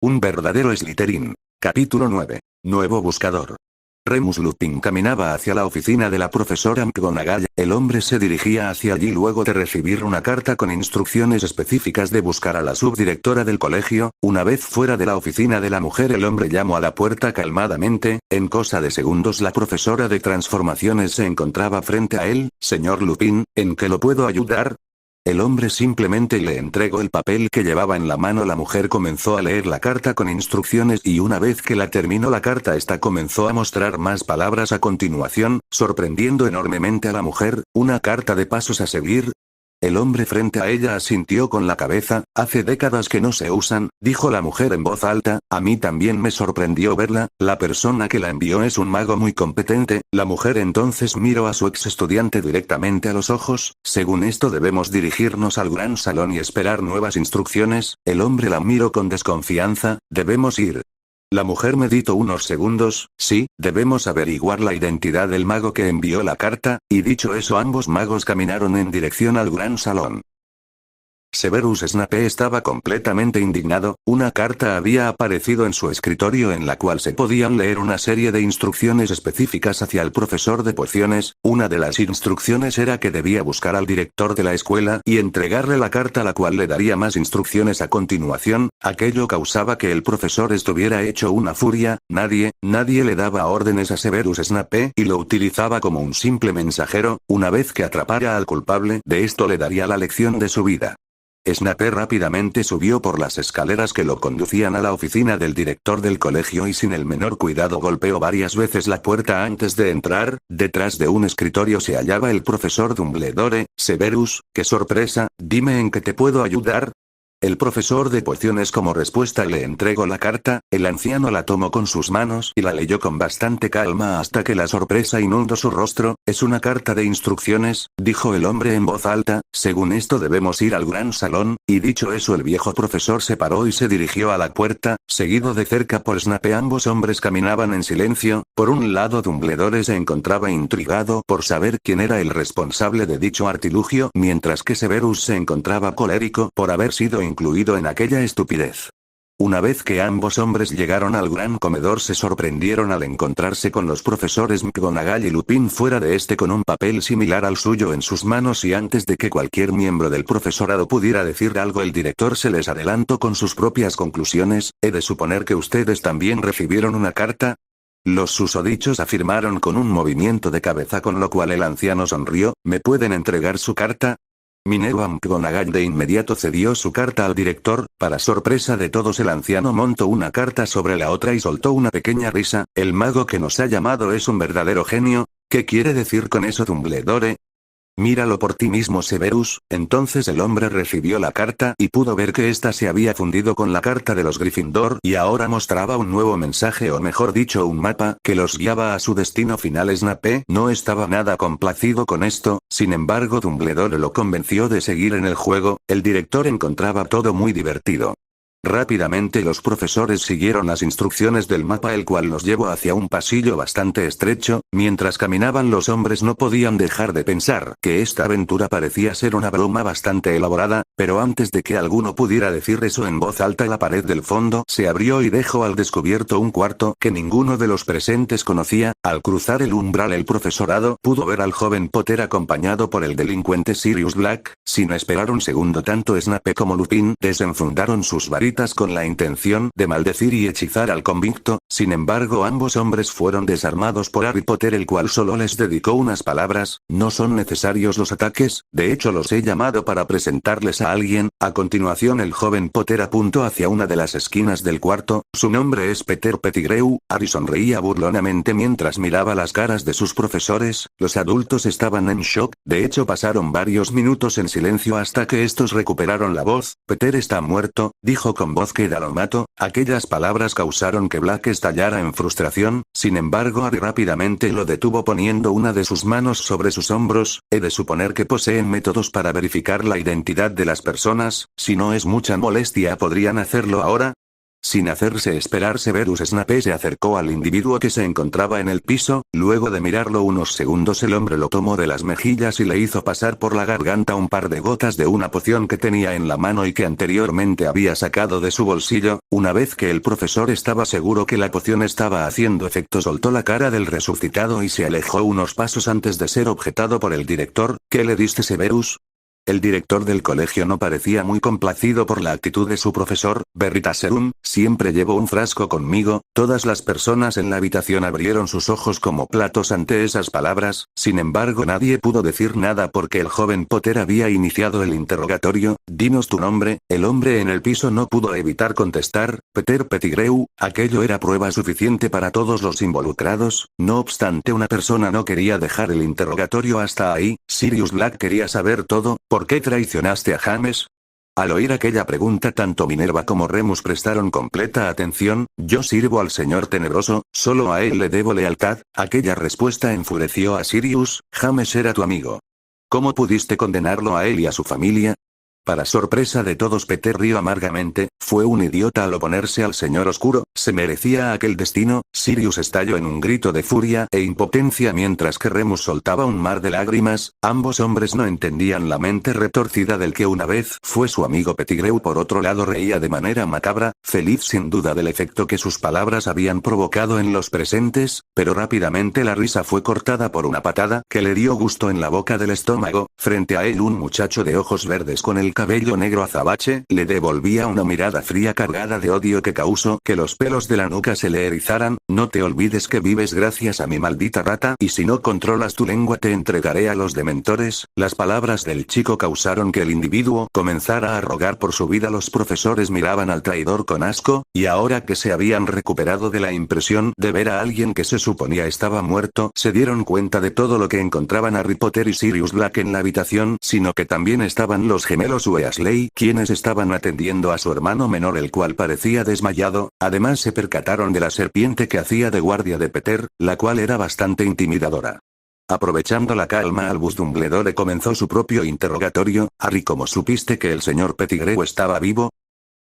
Un verdadero Slytherin. Capítulo 9. Nuevo buscador. Remus Lupin caminaba hacia la oficina de la profesora McGonagall. El hombre se dirigía hacia allí luego de recibir una carta con instrucciones específicas de buscar a la subdirectora del colegio. Una vez fuera de la oficina de la mujer, el hombre llamó a la puerta calmadamente. En cosa de segundos la profesora de transformaciones se encontraba frente a él. Señor Lupin, ¿en qué lo puedo ayudar? El hombre simplemente le entregó el papel que llevaba en la mano. La mujer comenzó a leer la carta con instrucciones y una vez que la terminó la carta esta comenzó a mostrar más palabras a continuación, sorprendiendo enormemente a la mujer. Una carta de pasos a seguir. El hombre frente a ella asintió con la cabeza. Hace décadas que no se usan, dijo la mujer en voz alta. A mí también me sorprendió verla. La persona que la envió es un mago muy competente. La mujer entonces miró a su ex estudiante directamente a los ojos. Según esto debemos dirigirnos al gran salón y esperar nuevas instrucciones. El hombre la miró con desconfianza. Debemos ir. La mujer meditó unos segundos. Sí, debemos averiguar la identidad del mago que envió la carta, y dicho eso ambos magos caminaron en dirección al gran salón. Severus Snape estaba completamente indignado. Una carta había aparecido en su escritorio en la cual se podían leer una serie de instrucciones específicas hacia el profesor de pociones. Una de las instrucciones era que debía buscar al director de la escuela y entregarle la carta, la cual le daría más instrucciones a continuación. Aquello causaba que el profesor estuviera hecho una furia. Nadie le daba órdenes a Severus Snape y lo utilizaba como un simple mensajero. Una vez que atrapara al culpable de esto le daría la lección de su vida. Snape rápidamente subió por las escaleras que lo conducían a la oficina del director del colegio y sin el menor cuidado golpeó varias veces la puerta antes de entrar. Detrás de un escritorio se hallaba el profesor Dumbledore. Severus, qué sorpresa, dime en qué te puedo ayudar. El profesor de pociones como respuesta le entregó la carta. El anciano la tomó con sus manos y la leyó con bastante calma hasta que la sorpresa inundó su rostro. Es una carta de instrucciones, dijo el hombre en voz alta. Según esto debemos ir al gran salón, y dicho eso el viejo profesor se paró y se dirigió a la puerta, seguido de cerca por Snape. Ambos hombres caminaban en silencio. Por un lado Dumbledore se encontraba intrigado por saber quién era el responsable de dicho artilugio, mientras que Severus se encontraba colérico por haber sido incluido en aquella estupidez. Una vez que ambos hombres llegaron al gran comedor se sorprendieron al encontrarse con los profesores McGonagall y Lupin fuera de este con un papel similar al suyo en sus manos, y antes de que cualquier miembro del profesorado pudiera decir algo el director se les adelantó con sus propias conclusiones. ¿He de suponer que ustedes también recibieron una carta? Los susodichos afirmaron con un movimiento de cabeza, con lo cual el anciano sonrió. ¿Me pueden entregar su carta? Minerva McGonagall de inmediato cedió su carta al director. Para sorpresa de todos el anciano montó una carta sobre la otra y soltó una pequeña risa. El mago que nos ha llamado es un verdadero genio. ¿Qué quiere decir con eso, Dumbledore? Míralo por ti mismo, Severus. Entonces el hombre recibió la carta y pudo ver que ésta se había fundido con la carta de los Gryffindor y ahora mostraba un nuevo mensaje, o mejor dicho un mapa, que los guiaba a su destino final. Snape no estaba nada complacido con esto, sin embargo Dumbledore lo convenció de seguir en el juego. El director encontraba todo muy divertido. Rápidamente los profesores siguieron las instrucciones del mapa, el cual los llevó hacia un pasillo bastante estrecho. Mientras caminaban los hombres no podían dejar de pensar que esta aventura parecía ser una broma bastante elaborada, pero antes de que alguno pudiera decir eso en voz alta la pared del fondo se abrió y dejó al descubierto un cuarto que ninguno de los presentes conocía. Al cruzar el umbral el profesorado pudo ver al joven Potter acompañado por el delincuente Sirius Black. Sin esperar un segundo tanto Snape como Lupin desenfundaron sus varitas con la intención de maldecir y hechizar al convicto. Sin embargo ambos hombres fueron desarmados por Harry Potter, el cual solo les dedicó unas palabras: no son necesarios los ataques, de hecho los he llamado para presentarles a alguien. A continuación el joven Potter apuntó hacia una de las esquinas del cuarto. Su nombre es Peter Pettigrew. Harry sonreía burlonamente mientras miraba las caras de sus profesores. Los adultos estaban en shock. De hecho pasaron varios minutos en silencio hasta que estos recuperaron la voz. Peter está muerto, dijo con voz que lo mato. Aquellas palabras causaron que Black estallara en frustración. Sin embargo Harry rápidamente lo detuvo poniendo una de sus manos sobre sus hombros. He de suponer que poseen métodos para verificar la identidad de las personas. Si no es mucha molestia, ¿podrían hacerlo ahora? Sin hacerse esperar, Severus Snape se acercó al individuo que se encontraba en el piso, luego de mirarlo unos segundos el hombre lo tomó de las mejillas y le hizo pasar por la garganta un par de gotas de una poción que tenía en la mano y que anteriormente había sacado de su bolsillo. Una vez que el profesor estaba seguro que la poción estaba haciendo efecto, soltó la cara del resucitado y se alejó unos pasos antes de ser objetado por el director. ¿Qué le diste, Severus? El director del colegio no parecía muy complacido por la actitud de su profesor. Veritaserum, siempre llevo un frasco conmigo. Todas las personas en la habitación abrieron sus ojos como platos ante esas palabras, sin embargo nadie pudo decir nada porque el joven Potter había iniciado el interrogatorio. Dinos tu nombre. El hombre en el piso no pudo evitar contestar, Peter Pettigrew. Aquello era prueba suficiente para todos los involucrados. No obstante, una persona no quería dejar el interrogatorio hasta ahí. Sirius Black quería saber todo. ¿Por qué traicionaste a James? Al oír aquella pregunta, tanto Minerva como Remus prestaron completa atención. Yo sirvo al Señor Tenebroso, solo a él le debo lealtad. Aquella respuesta enfureció a Sirius. James era tu amigo. ¿Cómo pudiste condenarlo a él y a su familia? Para sorpresa de todos, Peter rió amargamente. Fue un idiota al oponerse al Señor Oscuro, se merecía aquel destino. Sirius estalló en un grito de furia e impotencia mientras que Remus soltaba un mar de lágrimas. Ambos hombres no entendían la mente retorcida del que una vez fue su amigo Pettigrew. Por otro lado, reía de manera macabra, feliz sin duda del efecto que sus palabras habían provocado en los presentes, pero rápidamente la risa fue cortada por una patada que le dio gusto en la boca del estómago. Frente a él, un muchacho de ojos verdes con el cabello negro azabache le devolvía una mirada fría cargada de odio que causó que los pelos de la nuca se le erizaran. No te olvides que vives gracias a mi maldita rata, y si no controlas tu lengua te entregaré a los dementores. Las palabras del chico causaron que el individuo comenzara a rogar por su vida. Los profesores miraban al traidor con asco, y ahora que se habían recuperado de la impresión de ver a alguien que se suponía estaba muerto, se dieron cuenta de todo lo que encontraban Harry Potter y Sirius Black en la habitación, sino que también estaban los gemelos Weasley, quienes estaban atendiendo a su hermano menor, el cual parecía desmayado. Además se percataron de la serpiente que hacía de guardia de Peter, la cual era bastante intimidadora. Aprovechando la calma, Albus Dumbledore comenzó su propio interrogatorio. Harry, ¿cómo supiste que el señor Pettigrew estaba vivo?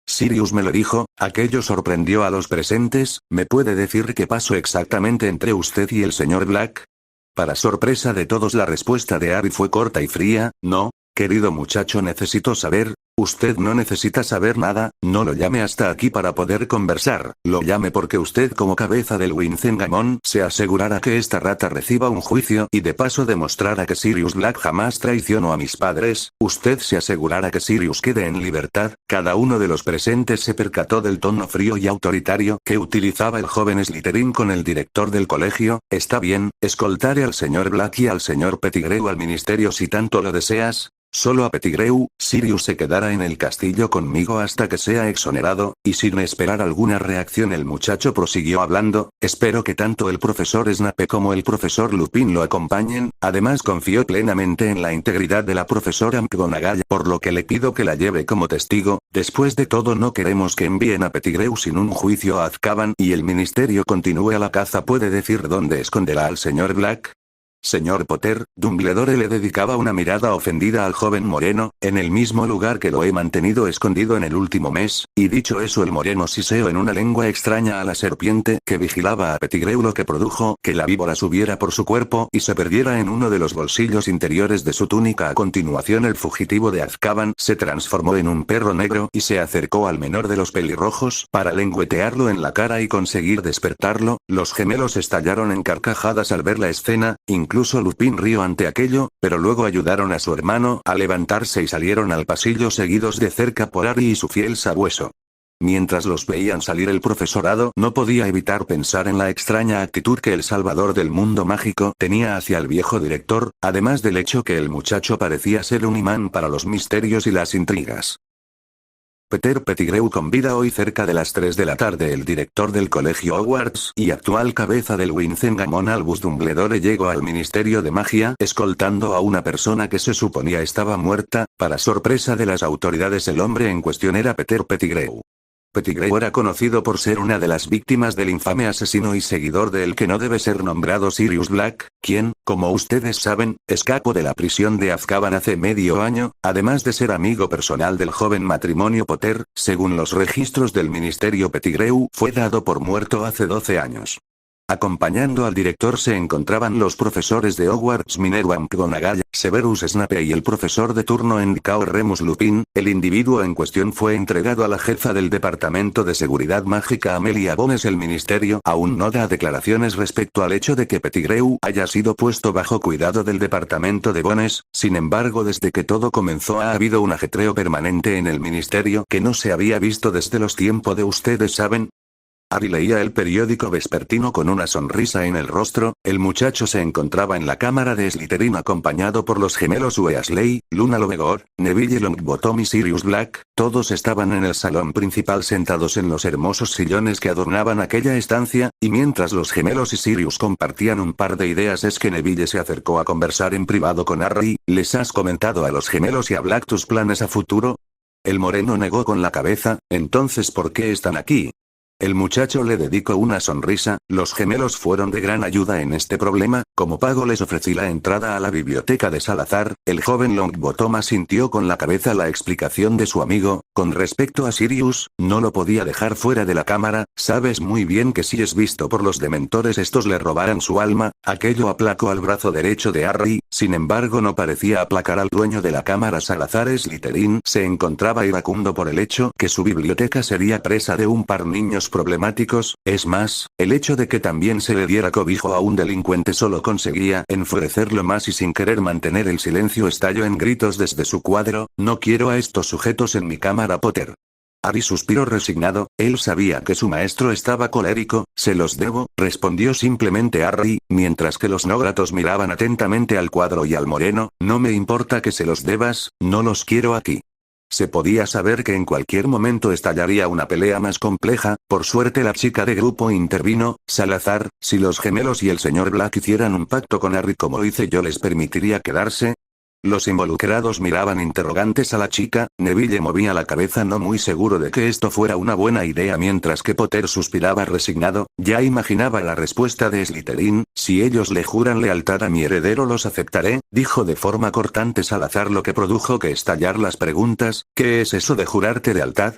Sirius me lo dijo. Aquello sorprendió a los presentes. ¿Me puede decir qué pasó exactamente entre usted y el señor Black? Para sorpresa de todos, la respuesta de Harry fue corta y fría. No, querido muchacho, necesito saber. Usted no necesita saber nada. No lo llame hasta aquí para poder conversar. Lo llame porque usted, como cabeza del Wincengamon, se asegurará que esta rata reciba un juicio y de paso demostrará que Sirius Black jamás traicionó a mis padres. Usted se asegurará que Sirius quede en libertad. Cada uno de los presentes se percató del tono frío y autoritario que utilizaba el joven Slytherin con el director del colegio. Está bien, escoltaré al señor Black y al señor Pettigrew al ministerio si tanto lo deseas. Solo a Pettigrew. Sirius se quedará en el castillo conmigo hasta que sea exonerado, y sin esperar alguna reacción el muchacho prosiguió hablando. Espero que tanto el profesor Snape como el profesor Lupin lo acompañen. Además confío plenamente en la integridad de la profesora McGonagall, por lo que le pido que la lleve como testigo. Después de todo, no queremos que envíen a Pettigrew sin un juicio a Azkaban y el ministerio continúe a la caza. ¿Puede decir dónde esconderá al señor Black? Señor Potter, Dumbledore le dedicaba una mirada ofendida al joven moreno, en el mismo lugar que lo he mantenido escondido en el último mes, y dicho eso el moreno siseó en una lengua extraña a la serpiente que vigilaba a Pettigrew, lo que produjo que la víbora subiera por su cuerpo y se perdiera en uno de los bolsillos interiores de su túnica. A continuación el fugitivo de Azkaban se transformó en un perro negro y se acercó al menor de los pelirrojos para lengüetearlo en la cara y conseguir despertarlo. Los gemelos estallaron en carcajadas al ver la escena. Incluso Lupin rió ante aquello, pero luego ayudaron a su hermano a levantarse y salieron al pasillo seguidos de cerca por Harry y su fiel sabueso. Mientras los veían salir, el profesorado no podía evitar pensar en la extraña actitud que el salvador del mundo mágico tenía hacia el viejo director, además del hecho que el muchacho parecía ser un imán para los misterios y las intrigas. Peter Pettigrew con vida. Hoy cerca de las 3 de la tarde el director del colegio Hogwarts y actual cabeza del Wincengamon Albus Dumbledore llegó al Ministerio de Magia escoltando a una persona que se suponía estaba muerta. Para sorpresa de las autoridades, el hombre en cuestión era Peter Pettigrew. Pettigrew era conocido por ser una de las víctimas del infame asesino y seguidor del que no debe ser nombrado Sirius Black, quien, como ustedes saben, escapó de la prisión de Azkaban hace medio año, además de ser amigo personal del joven matrimonio Potter. Según los registros del ministerio, Pettigrew fue dado por muerto hace 12 años. Acompañando al director se encontraban los profesores de Hogwarts Minerva McGonagall, Severus Snape y el profesor de turno Enrico Remus Lupin. El individuo en cuestión fue entregado a la jefa del Departamento de Seguridad Mágica Amelia Bones. El ministerio aún no da declaraciones respecto al hecho de que Pettigrew haya sido puesto bajo cuidado del Departamento de Bones, sin embargo desde que todo comenzó ha habido un ajetreo permanente en el ministerio que no se había visto desde los tiempos de ustedes saben. Harry leía el periódico vespertino con una sonrisa en el rostro. El muchacho se encontraba en la cámara de Slytherin acompañado por los gemelos Weasley, Luna Lovegood, Neville Longbottom y Sirius Black. Todos estaban en el salón principal sentados en los hermosos sillones que adornaban aquella estancia, y mientras los gemelos y Sirius compartían un par de ideas es que Neville se acercó a conversar en privado con Harry. ¿Les has comentado a los gemelos y a Black tus planes a futuro? El moreno negó con la cabeza. Entonces ¿por qué están aquí? El muchacho le dedicó una sonrisa. Los gemelos fueron de gran ayuda en este problema. Como pago les ofrecí la entrada a la biblioteca de Salazar. El joven Longbottom asintió con la cabeza la explicación de su amigo. Con respecto a Sirius, no lo podía dejar fuera de la cámara. Sabes muy bien que si es visto por los dementores estos le robarán su alma. Aquello aplacó al brazo derecho de Harry. Sin embargo no parecía aplacar al dueño de la cámara. Salazar Slytherin se encontraba iracundo por el hecho que su biblioteca sería presa de un par niños problemáticos. Es más, el hecho de que también se le diera cobijo a un delincuente solo conseguía enfurecerlo más y sin querer mantener el silencio estalló en gritos desde su cuadro. No quiero a estos sujetos en mi cámara, Potter. Harry suspiró resignado. Él sabía que su maestro estaba colérico. Se los debo, respondió simplemente Harry, mientras que los no gratos miraban atentamente al cuadro y al moreno. No me importa que se los debas, no los quiero aquí. Se podía saber que en cualquier momento estallaría una pelea más compleja. Por suerte la chica de grupo intervino. Salazar, si los gemelos y el señor Black hicieran un pacto con Harry como hice yo, ¿les permitiría quedarse? Los involucrados miraban interrogantes a la chica. Neville movía la cabeza no muy seguro de que esto fuera una buena idea mientras que Potter suspiraba resignado. Ya imaginaba la respuesta de Slytherin. Si ellos le juran lealtad a mi heredero los aceptaré, dijo de forma cortante Salazar, lo que produjo que estallar las preguntas. ¿Qué es eso de jurarte lealtad?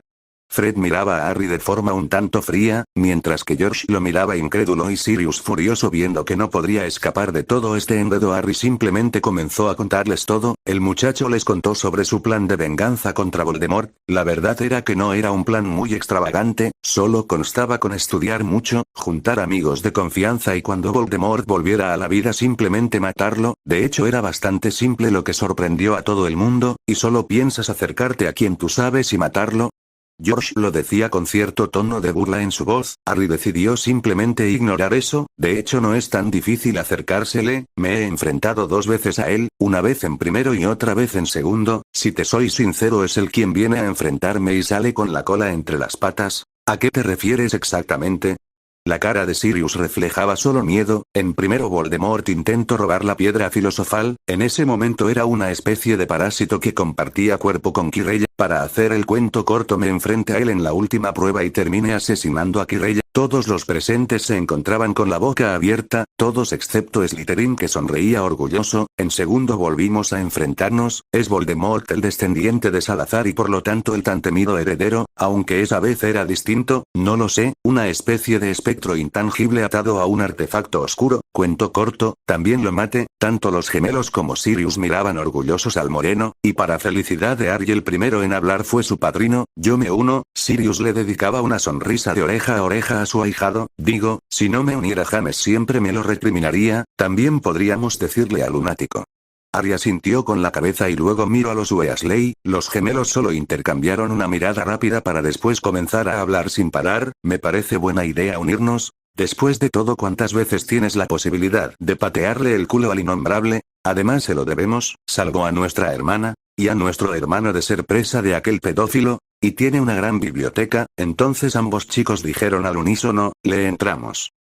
Fred miraba a Harry de forma un tanto fría, mientras que George lo miraba incrédulo y Sirius furioso viendo que no podría escapar de todo este enredo. Harry simplemente comenzó a contarles todo. El muchacho les contó sobre su plan de venganza contra Voldemort. La verdad era que no era un plan muy extravagante, solo constaba con estudiar mucho, juntar amigos de confianza y cuando Voldemort volviera a la vida simplemente matarlo. De hecho era bastante simple, lo que sorprendió a todo el mundo. ¿Y solo piensas acercarte a quien tú sabes y matarlo? George lo decía con cierto tono de burla en su voz. Harry decidió simplemente ignorar eso. De hecho no es tan difícil acercársele, me he enfrentado 2 veces a él, una vez en primero y otra vez en segundo. Si te soy sincero, es él quien viene a enfrentarme y sale con la cola entre las patas. ¿A qué te refieres exactamente? La cara de Sirius reflejaba solo miedo. En primero Voldemort intentó robar la piedra filosofal. En ese momento era una especie de parásito que compartía cuerpo con Quirrell. Para hacer el cuento corto, me enfrenté a él en la última prueba y terminé asesinando a Quirrell. Todos los presentes se encontraban con la boca abierta, todos excepto Slytherin, que sonreía orgulloso. En segundo volvimos a enfrentarnos. Es Voldemort el descendiente de Salazar y por lo tanto el tan temido heredero, aunque esa vez era distinto, no lo sé, una especie de espectro intangible atado a un artefacto oscuro. Cuento corto, también lo maté. Tanto los gemelos como Sirius miraban orgullosos al moreno, y para felicidad de Harry el primero en hablar fue su padrino. Yo me uno. Sirius le dedicaba una sonrisa de oreja a oreja a su ahijado. Digo, si no me uniera James siempre me lo recriminaría. También podríamos decirle al lunático. Harry asintió con la cabeza y luego miró a los Weasley. Los gemelos solo intercambiaron una mirada rápida para después comenzar a hablar sin parar. Me parece buena idea unirnos. Después de todo, ¿cuántas veces tienes la posibilidad de patearle el culo al innombrable? Además se lo debemos, salvó a nuestra hermana, y a nuestro hermano de ser presa de aquel pedófilo, y tiene una gran biblioteca. Entonces ambos chicos dijeron al unísono, le entramos.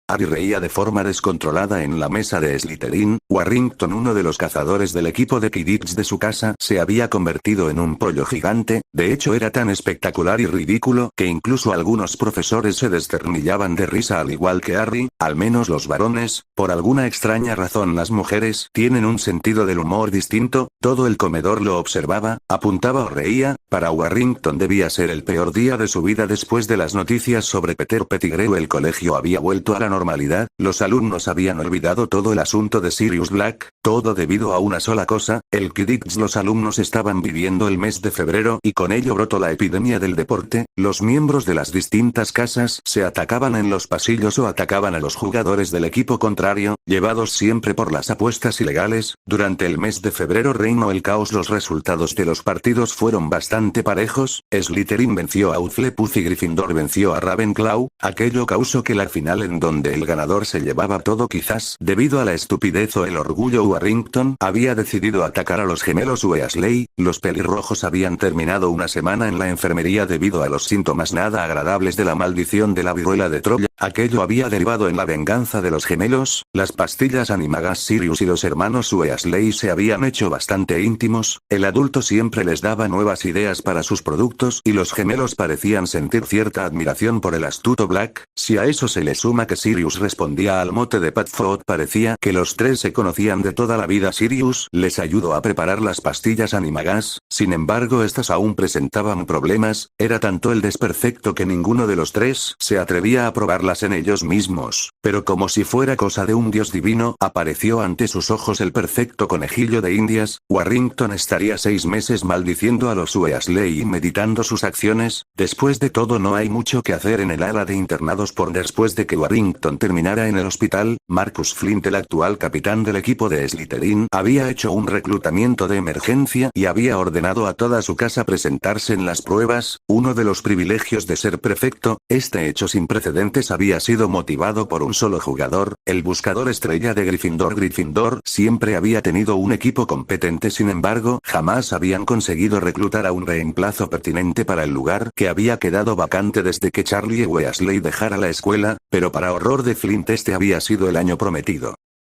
Harry reía de forma descontrolada en la mesa de Slytherin. Warrington, uno de los cazadores del equipo de Quidditch de su casa, se había convertido en un pollo gigante. De hecho, era tan espectacular y ridículo que incluso algunos profesores se desternillaban de risa, al igual que Harry, al menos los varones. Por alguna extraña razón las mujeres tienen un sentido del humor distinto. Todo el comedor lo observaba, apuntaba o reía. Para Warrington debía ser el peor día de su vida después de las noticias sobre Peter Pettigrew. El colegio había vuelto a la normalidad, los alumnos habían olvidado todo el asunto de Sirius Black, todo debido a una sola cosa, el Quidditch. Los alumnos estaban viviendo el mes de febrero y con ello brotó la epidemia del deporte. Los miembros de las distintas casas se atacaban en los pasillos o atacaban a los jugadores del equipo contrario, llevados siempre por las apuestas ilegales. Durante el mes de febrero reinó el caos. Los resultados de los partidos fueron bastante parejos. Slytherin venció a Hufflepuff y Gryffindor venció a Ravenclaw. Aquello causó que la final, en donde el ganador se llevaba todo, quizás debido a la estupidez o el orgullo, Warrington había decidido atacar a los gemelos Weasley. Los pelirrojos habían terminado una semana en la enfermería debido a los síntomas nada agradables de la maldición de la viruela de Troya. Aquello había derivado en la venganza de los gemelos. Las pastillas animagas. Sirius y los hermanos Weasley se habían hecho bastante íntimos. El adulto siempre les daba nuevas ideas para sus productos y los gemelos parecían sentir cierta admiración por el astuto Black. Si a eso se le suma que Sirius respondía al mote de Padfoot, parecía que los tres se conocían de toda la vida. Sirius les ayudó a preparar las pastillas animagas, sin embargo estas aún presentaban problemas. Era tanto el desperfecto que ninguno de los tres se atrevía a probarlas en ellos mismos. Pero como si fuera cosa de un dios divino, apareció ante sus ojos el perfecto conejillo de Indias. Warrington estaría 6 meses maldiciendo a los Weasley y meditando sus acciones. Después de todo, no hay mucho que hacer en el ala de internados. Después de que Warrington terminara en el hospital, Marcus Flint, el actual capitán del equipo de Slytherin, había hecho un reclutamiento de emergencia y había ordenado a toda su casa presentarse en las pruebas. Uno de los privilegios de ser prefecto, este hecho sin precedentes, había sido motivado por un solo jugador, el buscador estrella de Gryffindor. Gryffindor siempre había tenido un equipo competente, sin embargo, jamás habían conseguido reclutar a un reemplazo pertinente para el lugar que había quedado vacante desde que Charlie Weasley dejara la escuela, pero para horror de Flint este había sido el año prometido.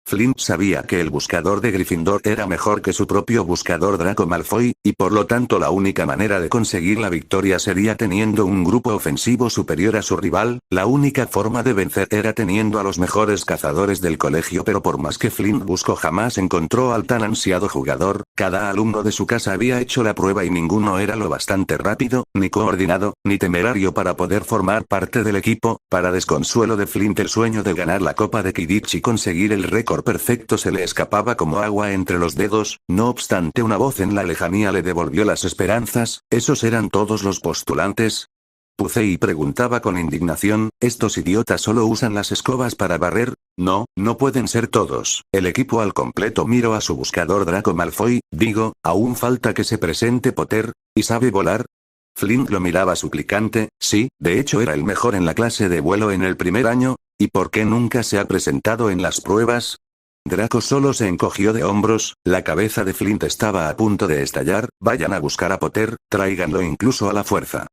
Flint sabía que el buscador de Gryffindor era mejor que su propio buscador Draco Malfoy, y por lo tanto la única manera de conseguir la victoria sería teniendo un grupo ofensivo superior a su rival. La única forma de vencer era teniendo a los mejores cazadores del colegio, pero por más que Flint buscó, jamás encontró al tan ansiado jugador. Cada alumno de su casa había hecho la prueba y ninguno era lo bastante rápido, ni coordinado, ni temerario para poder formar parte del equipo. Para desconsuelo de Flint, el sueño de ganar la Copa de Quidditch y conseguir el récord perfecto se le escapaba como agua entre los dedos. No obstante, una voz en la lejanía le devolvió las esperanzas. ¿Esos eran todos los postulantes? Pucei preguntaba con indignación, ¿estos idiotas solo usan las escobas para barrer? No, no pueden ser todos. El equipo al completo miró a su buscador Draco Malfoy. Digo, ¿aún falta que se presente Potter? ¿Y sabe volar? Flint lo miraba suplicante. Sí, de hecho era el mejor en la clase de vuelo en el primer año. ¿Y por qué nunca se ha presentado en las pruebas? Draco solo se encogió de hombros. La cabeza de Flint estaba a punto de estallar. Vayan a buscar a Potter, tráiganlo incluso a la fuerza.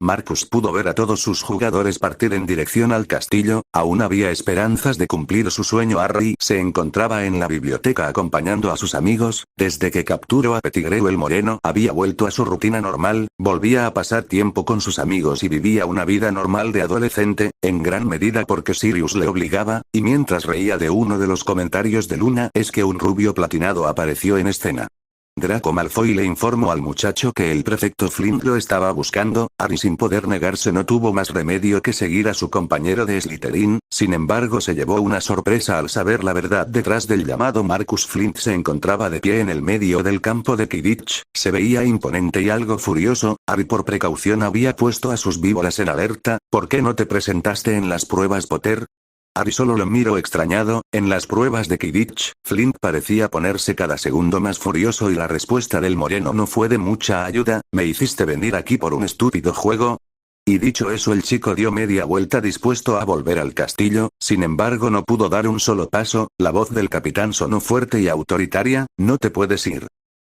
Marcus pudo ver a todos sus jugadores partir en dirección al castillo. Aún había esperanzas de cumplir su sueño. Harry se encontraba en la biblioteca acompañando a sus amigos. Desde que capturó a Pettigrew el Moreno, había vuelto a su rutina normal, volvía a pasar tiempo con sus amigos y vivía una vida normal de adolescente, en gran medida porque Sirius le obligaba, y mientras reía de uno de los comentarios de Luna, es que un rubio platinado apareció en escena. Draco Malfoy le informó al muchacho que el prefecto Flint lo estaba buscando. Harry, sin poder negarse, no tuvo más remedio que seguir a su compañero de Slytherin. Sin embargo, se llevó una sorpresa al saber la verdad detrás del llamado. Marcus Flint se encontraba de pie en el medio del campo de Quidditch. Se veía imponente y algo furioso. Harry por precaución había puesto a sus víboras en alerta. ¿Por qué no te presentaste en las pruebas, Potter? Harry solo lo miró extrañado. En las pruebas de Quidditch, Flint parecía ponerse cada segundo más furioso y la respuesta del Moreno no fue de mucha ayuda. ¿Me hiciste venir aquí por un estúpido juego? Y dicho eso, el chico dio media vuelta dispuesto a volver al castillo. Sin embargo, no pudo dar un solo paso. La voz del capitán sonó fuerte y autoritaria. No te puedes ir.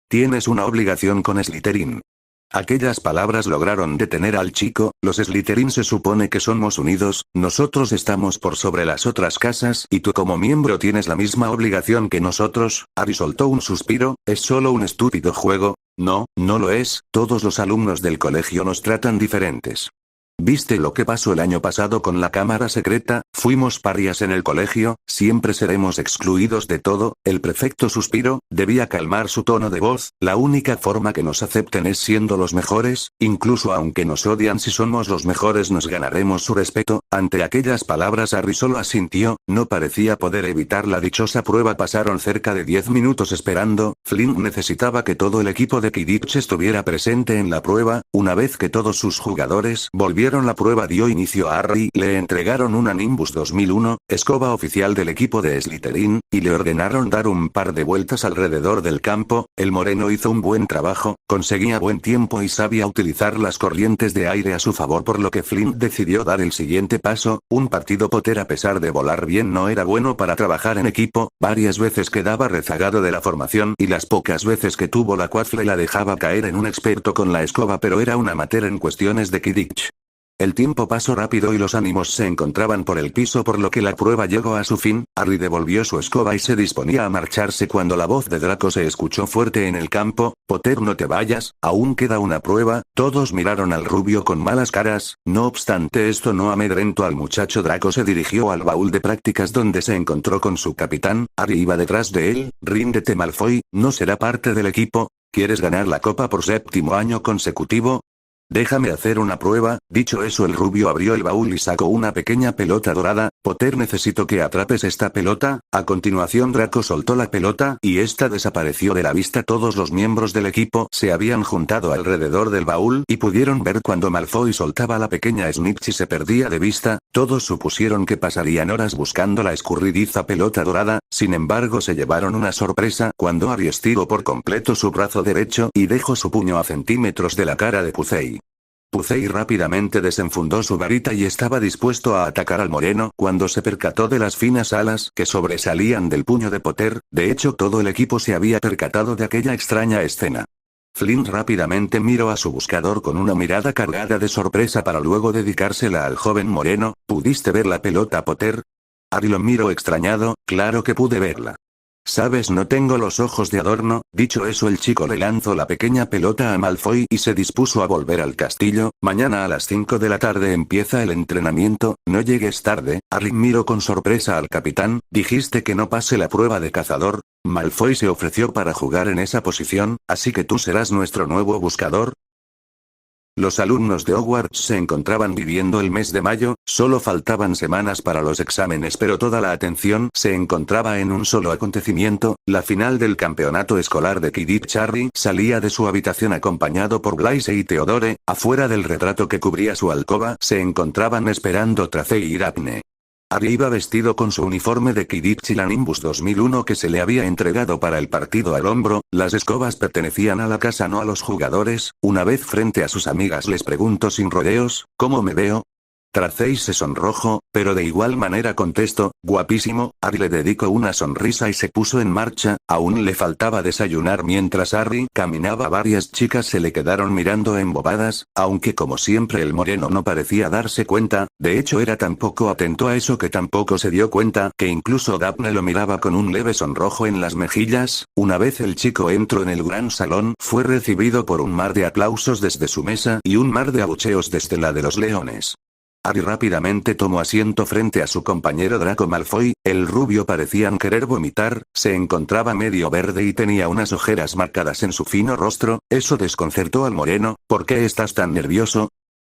Tienes una obligación con Slytherin. Aquellas palabras lograron detener al chico. Los Slytherin se supone que somos unidos, nosotros estamos por sobre las otras casas y tú como miembro tienes la misma obligación que nosotros. Harry soltó un suspiro, es solo un estúpido juego. No, no lo es, todos los alumnos del colegio nos tratan diferentes. ¿Viste lo que pasó el año pasado con la cámara secreta? Fuimos parias en el colegio, siempre seremos excluidos de todo. El prefecto suspiró, debía calmar su tono de voz, la única forma que nos acepten es siendo los mejores, incluso aunque nos odian si somos los mejores nos ganaremos su respeto. Ante aquellas palabras Harry solo asintió, no parecía poder evitar la dichosa prueba. Pasaron cerca de 10 minutos esperando, Flynn necesitaba que todo el equipo de Quidditch estuviera presente en la prueba. Una vez que todos sus jugadores volvieron la prueba dio inicio a Harry, le entregaron una Nimbus 2001, escoba oficial del equipo de Slytherin, y le ordenaron dar un par de vueltas alrededor del campo. El moreno hizo un buen trabajo, conseguía buen tiempo y sabía utilizar las corrientes de aire a su favor, por lo que Flynn decidió dar el siguiente paso. Un partido Potter a pesar de volar bien no era bueno para trabajar en equipo, varias veces quedaba rezagado de la formación y las pocas veces que tuvo la Quaffle la dejaba caer en un experto con la escoba, pero era un amateur en cuestiones de Quidditch. El tiempo pasó rápido y los ánimos se encontraban por el piso, por lo que la prueba llegó a su fin. Harry devolvió su escoba y se disponía a marcharse cuando la voz de Draco se escuchó fuerte en el campo. Potter, no te vayas, aún queda una prueba. Todos miraron al rubio con malas caras, no obstante esto no amedrentó al muchacho. Draco se dirigió al baúl de prácticas donde se encontró con su capitán. Harry iba detrás de él. Ríndete, Malfoy, no será parte del equipo. ¿Quieres ganar la copa por 7º año consecutivo? Déjame hacer una prueba. Dicho eso, el rubio abrió el baúl y sacó una pequeña pelota dorada. Potter, necesito que atrapes esta pelota. A continuación Draco soltó la pelota y esta desapareció de la vista. Todos los miembros del equipo se habían juntado alrededor del baúl y pudieron ver cuando Malfoy soltaba la pequeña snitch y se perdía de vista. Todos supusieron que pasarían horas buscando la escurridiza pelota dorada, sin embargo se llevaron una sorpresa cuando Harry estiró por completo su brazo derecho y dejó su puño a centímetros de la cara de Pucei. Pucei rápidamente desenfundó su varita y estaba dispuesto a atacar al moreno cuando se percató de las finas alas que sobresalían del puño de Potter. De hecho, todo el equipo se había percatado de aquella extraña escena. Flynn rápidamente miró a su buscador con una mirada cargada de sorpresa para luego dedicársela al joven moreno. ¿Pudiste ver la pelota, Potter? Harry lo miró extrañado. Claro que pude verla. Sabes, no tengo los ojos de adorno. Dicho eso, el chico le lanzó la pequeña pelota a Malfoy y se dispuso a volver al castillo. Mañana a las 5 de la tarde empieza el entrenamiento, no llegues tarde. Harry miró con sorpresa al capitán. ¿Dijiste que no pase la prueba de cazador? Malfoy se ofreció para jugar en esa posición, así que tú serás nuestro nuevo buscador. Los alumnos de Hogwarts se encontraban viviendo el mes de mayo, solo faltaban semanas para los exámenes, pero toda la atención se encontraba en un solo acontecimiento, la final del campeonato escolar de Quidditch. Harry salía de su habitación acompañado por Blaise y Theodore. Afuera del retrato que cubría su alcoba se encontraban esperando Tracey y Daphne. Harry iba vestido con su uniforme de Quidditch y la Nimbus 2001 que se le había entregado para el partido al hombro. Las escobas pertenecían a la casa, no a los jugadores. Una vez frente a sus amigas les preguntó sin rodeos, ¿cómo me veo? Tracey se sonrojó, pero de igual manera contestó, guapísimo. Harry le dedicó una sonrisa y se puso en marcha. Aún le faltaba desayunar. Mientras Harry caminaba, varias chicas se le quedaron mirando embobadas, aunque como siempre el moreno no parecía darse cuenta. De hecho, era tan poco atento a eso que tampoco se dio cuenta que incluso Daphne lo miraba con un leve sonrojo en las mejillas. Una vez el chico entró en el gran salón, fue recibido por un mar de aplausos desde su mesa y un mar de abucheos desde la de los leones. Harry rápidamente tomó asiento frente a su compañero Draco Malfoy. El rubio parecían querer vomitar, se encontraba medio verde y tenía unas ojeras marcadas en su fino rostro. Eso desconcertó al moreno. ¿Por qué estás tan nervioso?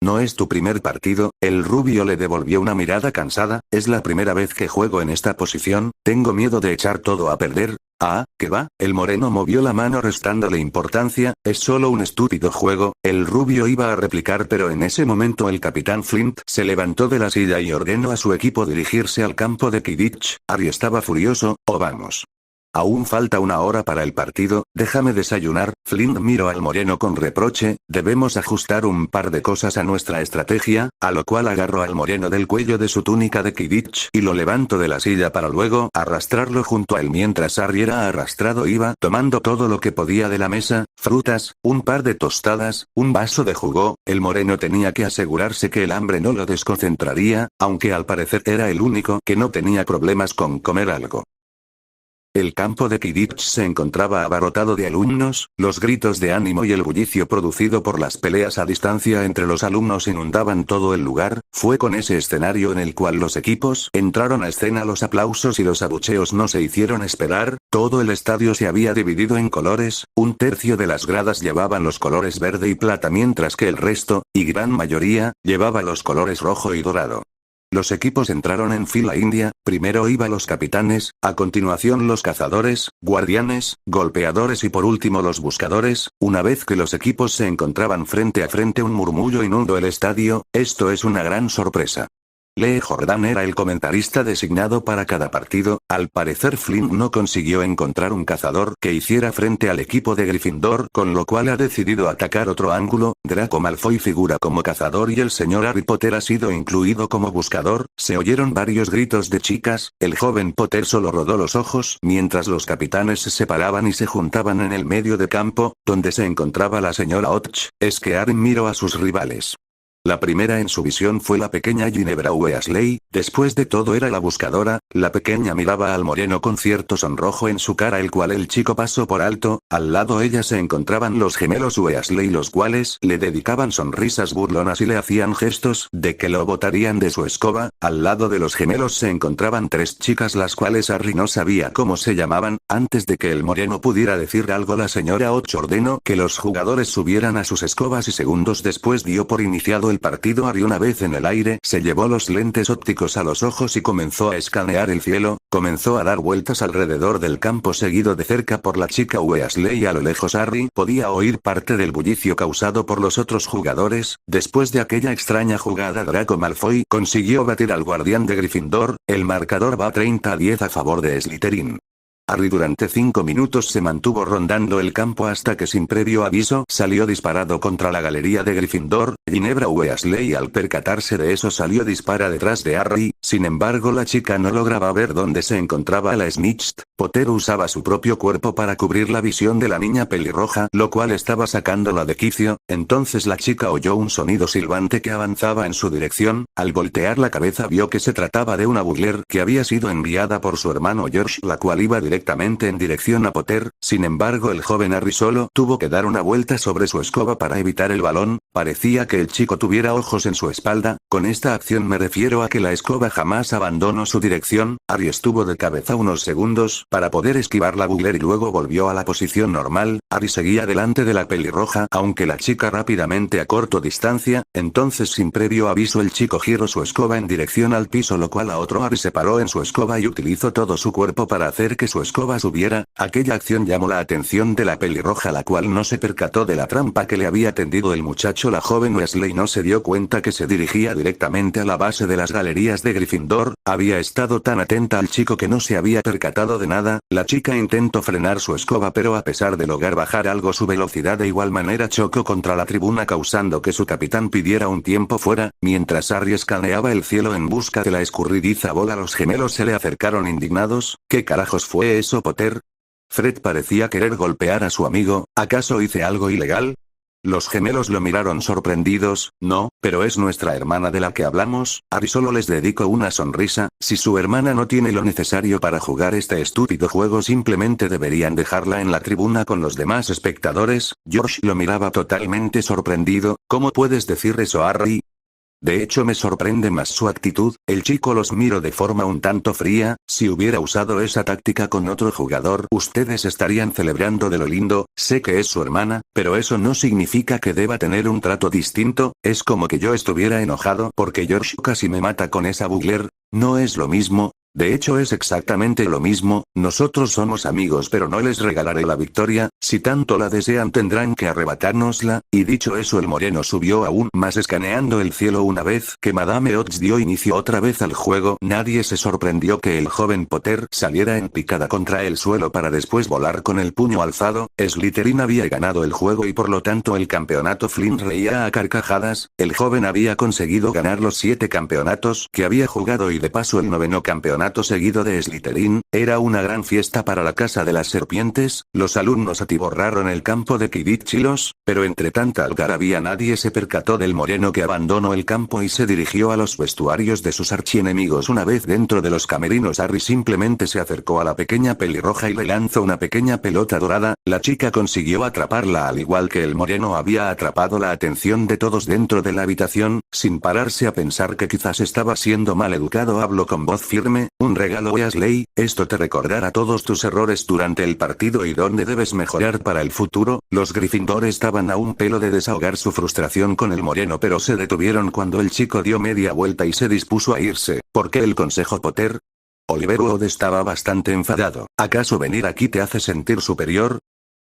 No es tu primer partido. El rubio le devolvió una mirada cansada. Es la primera vez que juego en esta posición, tengo miedo de echar todo a perder. Ah, ¿qué va? El moreno movió la mano restándole importancia, es solo un estúpido juego. El rubio iba a replicar, pero en ese momento el capitán Flint se levantó de la silla y ordenó a su equipo dirigirse al campo de Quidditch. Harry estaba furioso. Oh, vamos. Aún falta una hora para el partido, déjame desayunar. Flint miró al moreno con reproche, debemos ajustar un par de cosas a nuestra estrategia, a lo cual agarro al moreno del cuello de su túnica de Quidditch y lo levanto de la silla para luego arrastrarlo junto a él mientras Harry era arrastrado iba tomando todo lo que podía de la mesa, frutas, un par de tostadas, un vaso de jugo. El moreno tenía que asegurarse que el hambre no lo desconcentraría, aunque al parecer era el único que no tenía problemas con comer algo. El campo de Quidditch se encontraba abarrotado de alumnos, los gritos de ánimo y el bullicio producido por las peleas a distancia entre los alumnos inundaban todo el lugar. Fue con ese escenario en el cual los equipos entraron a escena. Los aplausos y los abucheos no se hicieron esperar, todo el estadio se había dividido en colores, un tercio de las gradas llevaban los colores verde y plata mientras que el resto, y gran mayoría, llevaba los colores rojo y dorado. Los equipos entraron en fila india, primero iban los capitanes, a continuación los cazadores, guardianes, golpeadores y por último los buscadores. Una vez que los equipos se encontraban frente a frente un murmullo inundó el estadio, esto es una gran sorpresa. Lee Jordan era el comentarista designado para cada partido. Al parecer Flint no consiguió encontrar un cazador que hiciera frente al equipo de Gryffindor, con lo cual ha decidido atacar otro ángulo. Draco Malfoy figura como cazador y el señor Harry Potter ha sido incluido como buscador. Se oyeron varios gritos de chicas, el joven Potter solo rodó los ojos mientras los capitanes se separaban y se juntaban en el medio de campo, donde se encontraba la señora Otch. Es que Harry miró a sus rivales. La primera en su visión fue la pequeña Ginebra Weasley, después de todo era la buscadora. La pequeña miraba al moreno con cierto sonrojo en su cara el cual el chico pasó por alto. Al lado ella se encontraban los gemelos Weasley los cuales le dedicaban sonrisas burlonas y le hacían gestos de que lo botarían de su escoba. Al lado de los gemelos se encontraban tres chicas las cuales Harry no sabía cómo se llamaban. Antes de que el moreno pudiera decir algo la señora Otch ordenó que los jugadores subieran a sus escobas y segundos después dio por iniciado el partido. Harry una vez en el aire se llevó los lentes ópticos a los ojos y comenzó a escanear el cielo, comenzó a dar vueltas alrededor del campo seguido de cerca por la chica Weasley. A lo lejos Harry podía oír parte del bullicio causado por los otros jugadores. Después de aquella extraña jugada Draco Malfoy consiguió batir al guardián de Gryffindor, el marcador va 30-10 a favor de Slytherin. Harry durante 5 minutos se mantuvo rondando el campo hasta que sin previo aviso salió disparado contra la galería de Gryffindor. Ginebra Weasley al percatarse de eso salió dispara detrás de Harry, sin embargo la chica no lograba ver dónde se encontraba la snitch. Potter usaba su propio cuerpo para cubrir la visión de la niña pelirroja, lo cual estaba sacándola de quicio. Entonces la chica oyó un sonido silbante que avanzaba en su dirección. Al voltear la cabeza vio que se trataba de una burler que había sido enviada por su hermano George, la cual iba directamente en dirección a Potter. Sin embargo el joven Harry solo tuvo que dar una vuelta sobre su escoba para evitar el balón. Parecía que el chico tuviera ojos en su espalda. Con esta acción me refiero a que la escoba jamás abandonó su dirección. Harry estuvo de cabeza unos segundos para poder esquivar la burler y luego volvió a la posición normal. Harry seguía delante de la pelirroja aunque la chica rápidamente a corto distancia. Entonces sin previo aviso el chico giró su escoba en dirección al piso, lo cual a otro Harry se paró en su escoba y utilizó todo su cuerpo para hacer que su escoba subiera. Aquella acción llamó la atención de la pelirroja, la cual no se percató de la trampa que le había tendido el muchacho. La joven Weasley no se dio cuenta que se dirigía directamente a la base de las galerías de Gryffindor. Había estado tan atenta al chico que no se había percatado de nada. La chica intentó frenar su escoba pero a pesar de lograr bajar algo su velocidad de igual manera chocó contra la tribuna causando que su capitán pidiera un tiempo fuera. Mientras Harry escaneaba el cielo en busca de la escurridiza bola, los gemelos se le acercaron indignados. ¿Qué carajos fue eso, Potter? Fred parecía querer golpear a su amigo. ¿Acaso hice algo ilegal? Los gemelos lo miraron sorprendidos. No, pero es nuestra hermana de la que hablamos. Harry solo les dedicó una sonrisa. Si su hermana no tiene lo necesario para jugar este estúpido juego, simplemente deberían dejarla en la tribuna con los demás espectadores. George lo miraba totalmente sorprendido. ¿Cómo puedes decir eso, Harry? De hecho me sorprende más su actitud. El chico los miró de forma un tanto fría. Si hubiera usado esa táctica con otro jugador, ustedes estarían celebrando de lo lindo. Sé que es su hermana, pero eso no significa que deba tener un trato distinto. Es como que yo estuviera enojado porque George casi me mata con esa burler. No es lo mismo. De hecho es exactamente lo mismo, nosotros somos amigos pero no les regalaré la victoria, si tanto la desean tendrán que arrebatárnosla, y dicho eso el moreno subió aún más escaneando el cielo una vez que Madame Ox dio inicio otra vez al juego. Nadie se sorprendió que el joven Potter saliera en picada contra el suelo para después volar con el puño alzado. Slytherin había ganado el juego y por lo tanto el campeonato. Flynn reía a carcajadas, el joven había conseguido ganar los 7 campeonatos que había jugado y de paso el 9º campeonato seguido de Slytherin. Era una gran fiesta para la casa de las serpientes, los alumnos atiborraron el campo de Quidditch pero entre tanta algarabía nadie se percató del moreno que abandonó el campo y se dirigió a los vestuarios de sus archienemigos. Una vez dentro de los camerinos Harry simplemente se acercó a la pequeña pelirroja y le lanzó una pequeña pelota dorada, la chica consiguió atraparla al igual que el moreno había atrapado la atención de todos dentro de la habitación, sin pararse a pensar que quizás estaba siendo mal educado. Habló con voz firme, un regalo Weasley, esto te recordará todos tus errores durante el partido y dónde debes mejorar para el futuro. Los Gryffindor estaban a un pelo de desahogar su frustración con el moreno pero se detuvieron cuando el chico dio media vuelta y se dispuso a irse. ¿Por qué el consejo Potter? Oliver Wood estaba bastante enfadado. ¿Acaso venir aquí te hace sentir superior?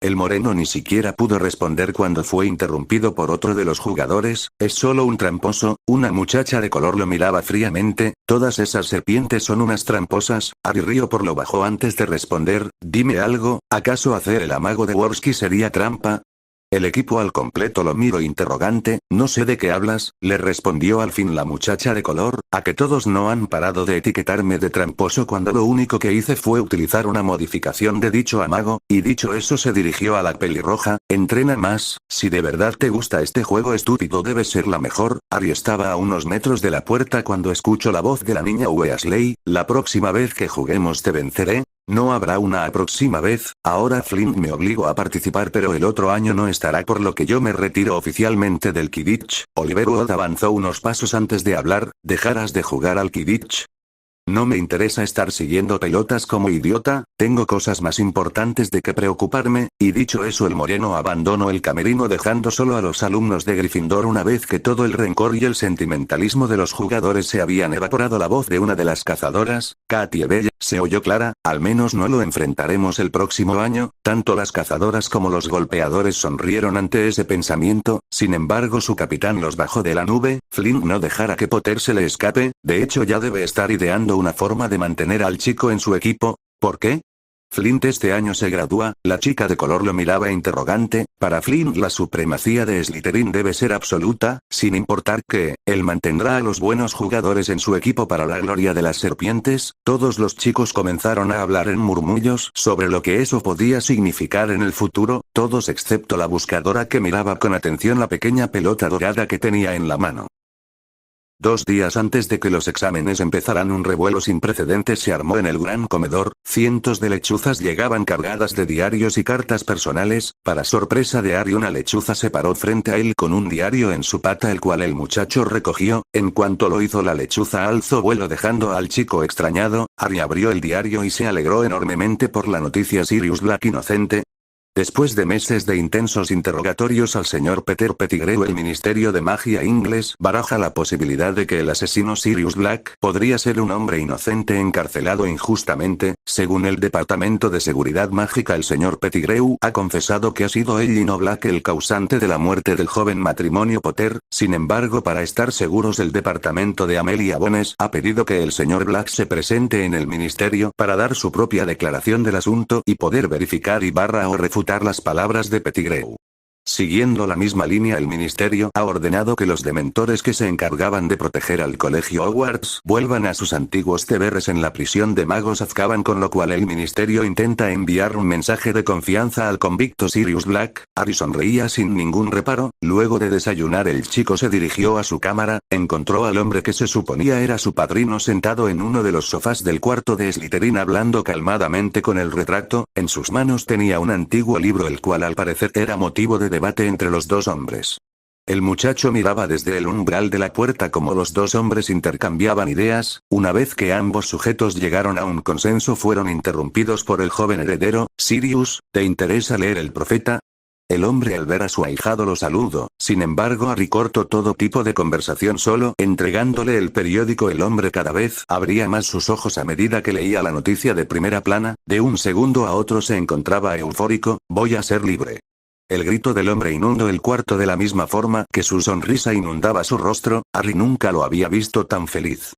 El moreno ni siquiera pudo responder cuando fue interrumpido por otro de los jugadores. Es solo un tramposo. Una muchacha de color lo miraba fríamente. Todas esas serpientes son unas tramposas. Harry rió por lo bajo antes de responder. Dime algo, ¿acaso hacer el amago de Worski sería trampa? El equipo al completo lo miró interrogante. No sé de qué hablas, le respondió al fin la muchacha de color. A que todos no han parado de etiquetarme de tramposo cuando lo único que hice fue utilizar una modificación de dicho amago, y dicho eso se dirigió a la pelirroja. Entrena más, si de verdad te gusta este juego estúpido debes ser la mejor. Harry estaba a unos metros de la puerta cuando escuchó la voz de la niña Weasley. La próxima vez que juguemos te venceré. No habrá una próxima vez, ahora Flynn me obligó a participar pero el otro año no estará por lo que yo me retiro oficialmente del Quidditch. Oliver Wood avanzó unos pasos antes de hablar. ¿Dejarás de jugar al Quidditch? No me interesa estar siguiendo pelotas como idiota, tengo cosas más importantes de que preocuparme, y dicho eso el moreno abandonó el camerino dejando solo a los alumnos de Gryffindor. Una vez que todo el rencor y el sentimentalismo de los jugadores se habían evaporado, la voz de una de las cazadoras, Katie Bell, se oyó clara. Al menos no lo enfrentaremos el próximo año. Tanto las cazadoras como los golpeadores sonrieron ante ese pensamiento, sin embargo su capitán los bajó de la nube. Flynn no dejará que Potter se le escape, de hecho ya debe estar ideando una forma de mantener al chico en su equipo. ¿Por qué? Flint este año se gradúa. La chica de color lo miraba interrogante. Para Flint la supremacía de Slytherin debe ser absoluta, sin importar que, él mantendrá a los buenos jugadores en su equipo para la gloria de las serpientes. Todos los chicos comenzaron a hablar en murmullos sobre lo que eso podía significar en el futuro, todos excepto la buscadora que miraba con atención la pequeña pelota dorada que tenía en la mano. 2 días antes de que los exámenes empezaran un revuelo sin precedentes se armó en el gran comedor. Cientos de lechuzas llegaban cargadas de diarios y cartas personales. Para sorpresa de Harry una lechuza se paró frente a él con un diario en su pata el cual el muchacho recogió. En cuanto lo hizo la lechuza alzó vuelo dejando al chico extrañado. Harry abrió el diario y se alegró enormemente por la noticia. Sirius Black inocente. Después de meses de intensos interrogatorios al señor Peter Pettigrew, el Ministerio de Magia inglés baraja la posibilidad de que el asesino Sirius Black podría ser un hombre inocente encarcelado injustamente. Según el Departamento de Seguridad Mágica, el señor Pettigrew ha confesado que ha sido él y no Black el causante de la muerte del joven matrimonio Potter. Sin embargo, para estar seguros, el departamento de Amelia Bones ha pedido que el señor Black se presente en el ministerio para dar su propia declaración del asunto y poder verificar o refutar las palabras de Pettigrew. Siguiendo la misma línea, el ministerio ha ordenado que los dementores que se encargaban de proteger al colegio Hogwarts vuelvan a sus antiguos deberes en la prisión de magos Azkaban, con lo cual el ministerio intenta enviar un mensaje de confianza al convicto Sirius Black. Harry sonreía sin ningún reparo. Luego de desayunar el chico se dirigió a su cámara, encontró al hombre que se suponía era su padrino sentado en uno de los sofás del cuarto de Slytherin hablando calmadamente con el retrato. En sus manos tenía un antiguo libro el cual al parecer era motivo de debate entre los dos hombres. El muchacho miraba desde el umbral de la puerta como los dos hombres intercambiaban ideas. Una vez que ambos sujetos llegaron a un consenso fueron interrumpidos por el joven heredero. Sirius, ¿te interesa leer el profeta? El hombre al ver a su ahijado lo saludó, sin embargo Harry cortó todo tipo de conversación solo entregándole el periódico. El hombre cada vez abría más sus ojos a medida que leía la noticia de primera plana, de un segundo a otro se encontraba eufórico, voy a ser libre. El grito del hombre inundó el cuarto de la misma forma que su sonrisa inundaba su rostro. Harry nunca lo había visto tan feliz.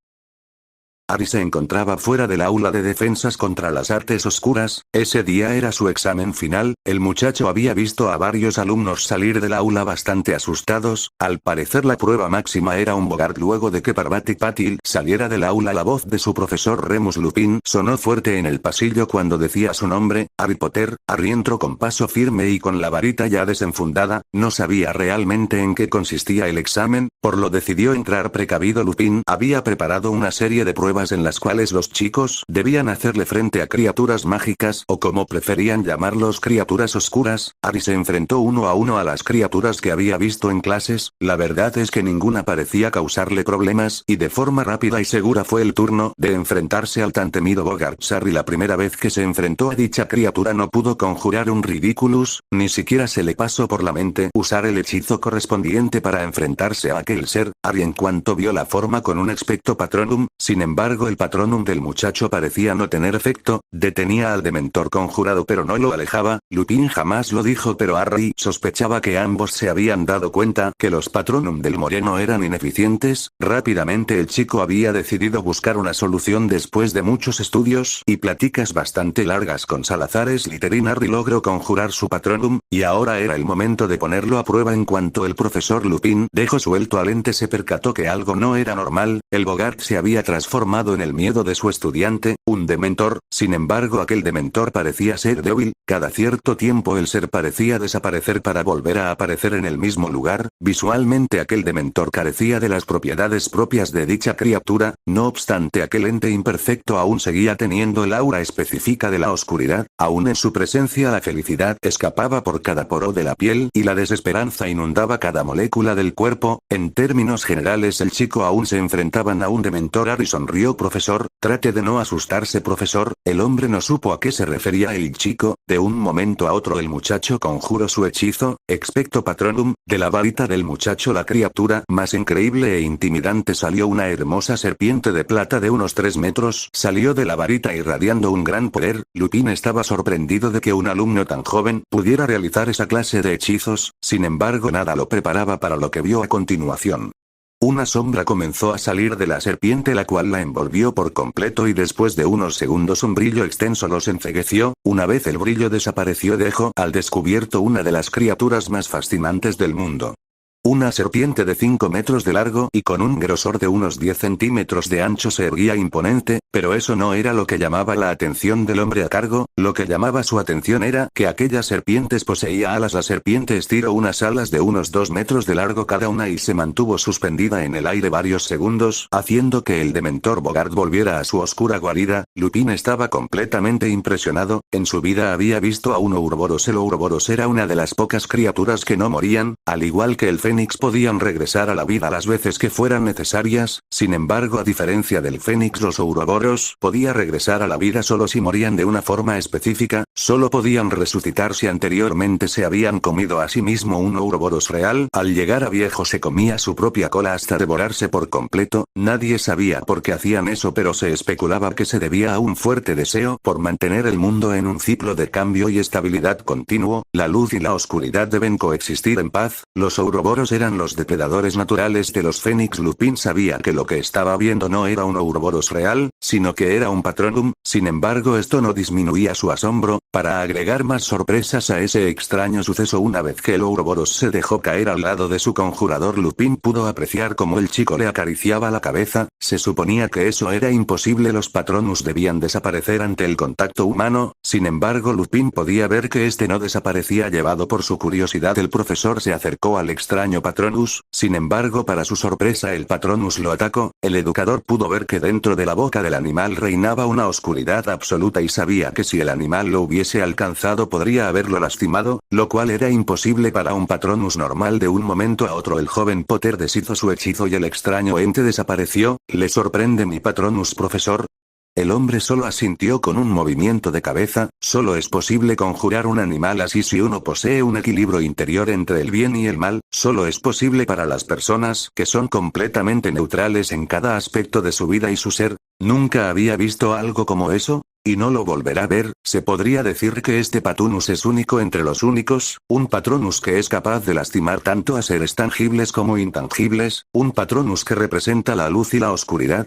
Harry se encontraba fuera del aula de defensas contra las artes oscuras, ese día era su examen final, el muchacho había visto a varios alumnos salir del aula bastante asustados, al parecer la prueba máxima era un Bogart. Luego de que Parvati Patil saliera del aula la voz de su profesor Remus Lupin sonó fuerte en el pasillo cuando decía su nombre, Harry Potter. Harry entró con paso firme y con la varita ya desenfundada, no sabía realmente en qué consistía el examen, por lo decidió entrar precavido. Lupin había preparado una serie de pruebas en las cuales los chicos debían hacerle frente a criaturas mágicas o como preferían llamarlos criaturas oscuras. Harry se enfrentó uno a las criaturas que había visto en clases, la verdad es que ninguna parecía causarle problemas y de forma rápida y segura fue el turno de enfrentarse al tan temido Bogart. Harry la primera vez que se enfrentó a dicha criatura no pudo conjurar un Ridiculous, ni siquiera se le pasó por la mente usar el hechizo correspondiente para enfrentarse a aquel ser. Harry en cuanto vio la forma con un Expecto Patronum, sin embargo el Patronum del muchacho parecía no tener efecto, detenía al Dementor conjurado pero no lo alejaba. Lupin jamás lo dijo pero Harry sospechaba que ambos se habían dado cuenta que los Patronum del moreno eran ineficientes. Rápidamente el chico había decidido buscar una solución después de muchos estudios y pláticas bastante largas con Salazar Slytherin. Harry logró conjurar su Patronum, y ahora era el momento de ponerlo a prueba. En cuanto el profesor Lupin dejó suelto al ente se percató que algo no era normal, el Bogart se había transformado en el miedo de su estudiante, un Dementor. Sin embargo aquel Dementor parecía ser débil, cada cierto tiempo el ser parecía desaparecer para volver a aparecer en el mismo lugar. Visualmente aquel Dementor carecía de las propiedades propias de dicha criatura, no obstante aquel ente imperfecto aún seguía teniendo el aura específica de la oscuridad, aún en su presencia la felicidad escapaba por cada poro de la piel y la desesperanza inundaba cada molécula del cuerpo. En términos generales el chico aún se enfrentaban a un Dementor. Harry sonrió. Profesor, trate de no asustarse profesor. El hombre no supo a qué se refería el chico, de un momento a otro el muchacho conjuró su hechizo, Expecto Patronum, de la varita del muchacho la criatura más increíble e intimidante salió una hermosa serpiente de plata de unos 3 metros, salió de la varita irradiando un gran poder. Lupin estaba sorprendido de que un alumno tan joven pudiera realizar esa clase de hechizos, sin embargo nada lo preparaba para lo que vio a continuación. Una sombra comenzó a salir de la serpiente la cual la envolvió por completo y después de unos segundos un brillo extenso los encegueció. Una vez el brillo desapareció dejó al descubierto una de las criaturas más fascinantes del mundo. Una serpiente de 5 metros de largo y con un grosor de unos 10 centímetros de ancho se erguía imponente, pero eso no era lo que llamaba la atención del hombre a cargo. Lo que llamaba su atención era que aquella serpiente poseía alas. La serpiente estiró unas alas de unos 2 metros de largo cada una y se mantuvo suspendida en el aire varios segundos, haciendo que el Dementor Bogart volviera a su oscura guarida. Lupin estaba completamente impresionado, en su vida había visto a un Ouroboros. El Ouroboros era una de las pocas criaturas que no morían, al igual que el Fénix podían regresar a la vida las veces que fueran necesarias. Sin embargo, a diferencia del Fénix, los Ouroboros podía regresar a la vida solo si morían de una forma específica, solo podían resucitar si anteriormente se habían comido a sí mismo un Ouroboros real. Al llegar a viejo se comía su propia cola hasta devorarse por completo. Nadie sabía por qué hacían eso, pero se especulaba que se debía a un fuerte deseo por mantener el mundo en un ciclo de cambio y estabilidad continuo. La luz y la oscuridad deben coexistir en paz. Los Ouroboros eran los depredadores naturales de los Fénix. Lupin sabía que lo que estaba viendo no era un Ouroboros real, sino que era un Patronum. Sin embargo, esto no disminuía su asombro. Para agregar más sorpresas a ese extraño suceso, una vez que el Ouroboros se dejó caer al lado de su conjurador, Lupin pudo apreciar cómo el chico le acariciaba la cabeza. Se suponía que eso era imposible, los Patronus debían desaparecer ante el contacto humano. Sin embargo, Lupin podía ver que este no desaparecía. Llevado por su curiosidad, el profesor se acercó al extraño Patronus. Sin embargo, para su sorpresa, el Patronus lo atacó. El educador pudo ver que dentro de la boca del animal reinaba una oscuridad absoluta y sabía que si el animal lo hubiese alcanzado podría haberlo lastimado, lo cual era imposible para un Patronus normal. De un momento a otro el joven Potter deshizo su hechizo y el extraño ente desapareció. ¿Le sorprende mi Patronus, profesor? El hombre solo asintió con un movimiento de cabeza. Solo es posible conjurar un animal así si uno posee un equilibrio interior entre el bien y el mal. Solo es posible para las personas que son completamente neutrales en cada aspecto de su vida y su ser. Nunca había visto algo como eso, y no lo volverá a ver. Se podría decir que este Patronus es único entre los únicos, un Patronus que es capaz de lastimar tanto a seres tangibles como intangibles, un Patronus que representa la luz y la oscuridad,